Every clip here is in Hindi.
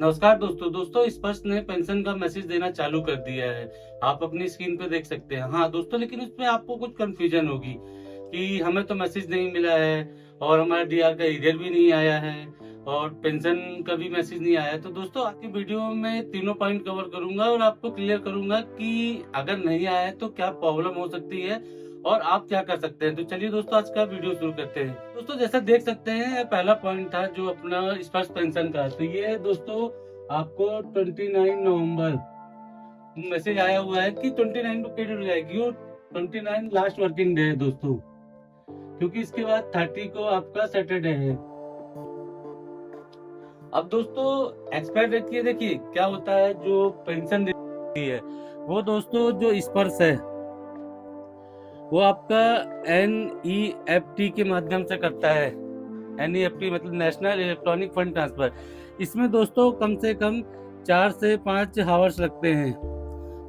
नमस्कार दोस्तों स्पष्ट ने पेंशन का मैसेज देना चालू कर दिया है। आप अपनी स्क्रीन पे देख सकते हैं। हाँ दोस्तों, लेकिन उसमें आपको कुछ कंफ्यूजन होगी कि हमें तो मैसेज नहीं मिला है और हमारा डीआर का ईमेल भी नहीं आया है और पेंशन का भी मैसेज नहीं आया है। तो दोस्तों आज की वीडियो में तीनों पॉइंट कवर करूंगा और आपको क्लियर करूंगा कि अगर नहीं आया है तो क्या प्रॉब्लम हो सकती है और आप क्या कर सकते हैं। तो चलिए दोस्तों आज का वीडियो शुरू करते हैं। दोस्तों जैसा देख सकते हैं, पहला पॉइंट था जो अपना स्पर्श पेंशन का, तो ये दोस्तों आपको 29 नवंबर मैसेज आया हुआ है कि 29 को क्रेडिट हो जाएगी। और 29 लास्ट वर्किंग डे है दोस्तों, क्योंकि इसके बाद 30 को आपका सैटरडे है। अब दोस्तों एक्सपायर डेट की देखिए क्या होता है। जो पेंशन देती है वो दोस्तों जो स्पर्श है वो आपका NEFT के माध्यम से करता है। NEFT मतलब नेशनल इलेक्ट्रॉनिक फंड ट्रांसफर। इसमें दोस्तों कम से कम 4 से 5 आवर्स लगते हैं।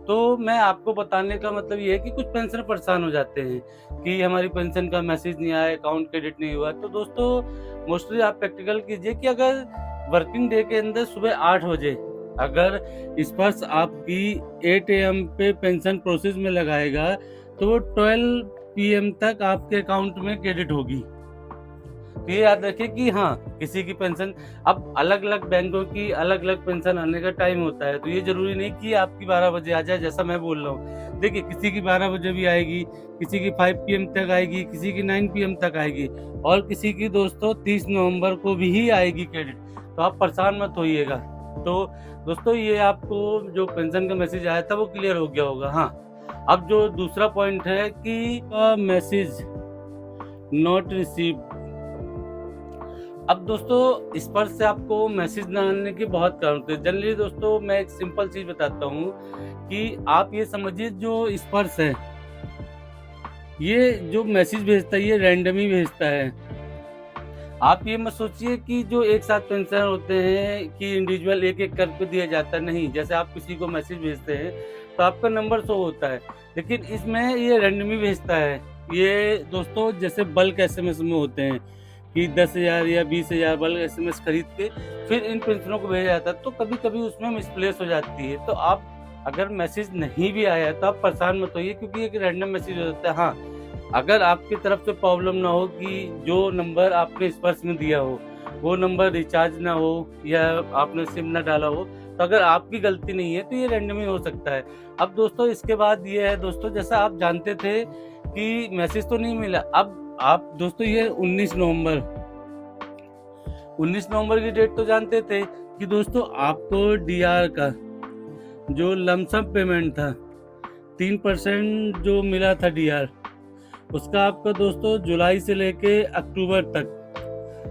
तो मैं आपको बताने का मतलब ये है कि कुछ पेंशनर परेशान हो जाते हैं कि हमारी पेंशन का मैसेज नहीं आया, अकाउंट क्रेडिट नहीं हुआ। तो दोस्तों मोस्टली आप प्रैक्टिकल कीजिए कि अगर वर्किंग डे के अंदर सुबह 8 बजे अगर स्पर्श आपकी 8 AM पे पेंशन प्रोसेस में लगाएगा तो वो 12 PM तक आपके अकाउंट में क्रेडिट होगी। तो ये याद रखिए कि हाँ, किसी की पेंशन, अब अलग अलग बैंकों की अलग अलग पेंशन आने का टाइम होता है, तो ये जरूरी नहीं कि आपकी 12 बजे आ जाए जैसा मैं बोल रहा हूँ। देखिए किसी की 12 बजे भी आएगी, किसी की 5 PM तक आएगी, किसी की 9 PM तक आएगी और किसी की दोस्तों 30 नवंबर को भी ही आएगी क्रेडिट। तो आप परेशान मत होइएगा। तो दोस्तों ये आपको जो पेंशन का मैसेज आया था वो क्लियर हो गया होगा। हाँ, अब जो दूसरा पॉइंट है कि मैसेज नॉट रिसीव्ड। अब दोस्तों स्पर्श से आपको मैसेज न आने के बहुत कारण होते हैं। जनरली दोस्तों मैं एक सिंपल चीज बताता हूँ कि आप ये समझिए जो स्पर्श है ये जो मैसेज भेजता है ये रैंडम ही भेजता है। आप ये मत सोचिए कि जो एक साथ पेंशन होते हैं कि इंडिविजुअल एक एक करके दिया जाता है, नहीं। जैसे आप किसी को मैसेज भेजते हैं तो आपका नंबर शो होता है, लेकिन इसमें ये रैंडमली भेजता है। ये दोस्तों जैसे बल्क SMS में होते हैं कि 10,000 या 20,000 बल्क SMS खरीद के फिर इन पेंशनों को भेजा जाता है, तो कभी कभी उसमें मिसप्लेस हो जाती है। तो आप अगर मैसेज नहीं भी आया तो आप परेशान मत होइए, क्योंकि एक रैंडम मैसेज हो जाता है। हाँ, अगर आपकी तरफ से प्रॉब्लम ना हो कि जो नंबर आपने स्पर्श में दिया हो वो नंबर रिचार्ज ना हो या आपने सिम ना डाला हो, तो अगर आपकी गलती नहीं है तो ये रैंडम ही हो सकता है। अब दोस्तों इसके बाद ये है दोस्तों, जैसा आप जानते थे कि मैसेज तो नहीं मिला, अब आप दोस्तों ये 19 नवंबर की डेट तो जानते थे कि दोस्तों आपको डीआर का जो लमसम पेमेंट था 3% जो मिला था डीआर, उसका आपका दोस्तों जुलाई से लेके अक्टूबर तक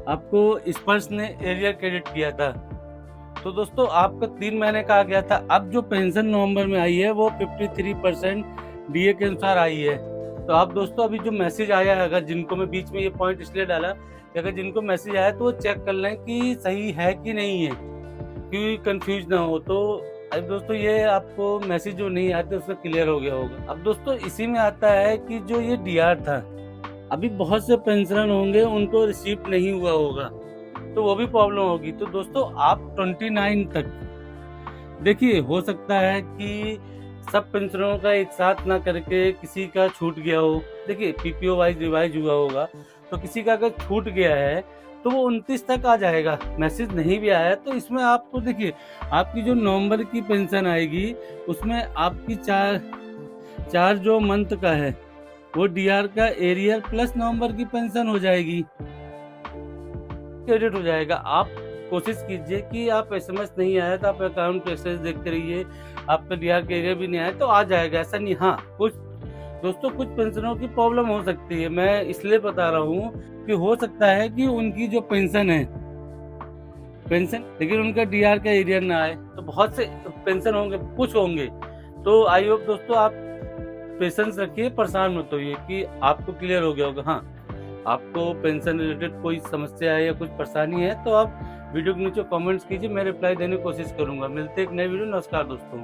आपको स्पर्श ने एरियर क्रेडिट किया था। तो दोस्तों आपका 3 महीने का आ गया था। अब जो पेंशन नवंबर में आई है वो 53% डीए के अनुसार आई है। तो आप दोस्तों अभी जो मैसेज आया है, अगर जिनको मैं बीच में ये पॉइंट इसलिए डाला कि अगर जिनको मैसेज आया तो वो चेक कर लें कि सही है कि नहीं है, क्योंकि कंफ्यूज ना हो। तो अब दोस्तों ये आपको मैसेज जो नहीं आते उसमें क्लियर हो गया होगा। अब दोस्तों इसी में आता है कि जो ये डीआर था, अभी बहुत से पेंशनर होंगे उनको रिसीव नहीं हुआ होगा, तो वो भी प्रॉब्लम होगी। तो दोस्तों आप 29 तक देखिए, हो सकता है कि सब पेंशनरों का एक साथ ना करके किसी का छूट गया हो। देखिए PPO वाइज रिवाइज हुआ होगा, तो किसी का अगर छूट गया है तो वो 29 तक आ जाएगा। मैसेज नहीं भी आया तो इसमें आपको देखिए आपकी जो नवंबर की पेंशन आएगी उसमें आपकी चार जो मंथ का है वो डीआर का एरियर प्लस नवंबर की पेंशन हो जाएगी, क्रेडिट हो जाएगा। आप कोशिश कीजिए कि आप SMS नहीं आया तो आप अकाउंट एक्सेस देखते रहिए, आपका डीआर का एरियर भी नहीं आया तो आ जाएगा, ऐसा नहीं। हाँ, कुछ दोस्तों कुछ पेंशनों की प्रॉब्लम हो सकती है, मैं इसलिए बता रहा हूँ कि हो सकता है कि उनकी जो पेंशन लेकिन उनका डीआर का एरियर ना आए। तो बहुत से पेंशन होंगे, कुछ होंगे। तो आई होप दोस्तों आप पेशेंस रखिए, परेशान मत होइए कि आपको क्लियर हो गया होगा। हाँ, आपको पेंशन रिलेटेड कोई समस्या है या कुछ परेशानी है तो आप वीडियो के नीचे कमेंट्स कीजिए, मैं रिप्लाई देने की कोशिश करूंगा। मिलते हैं एक नए वीडियो। नमस्कार दोस्तों।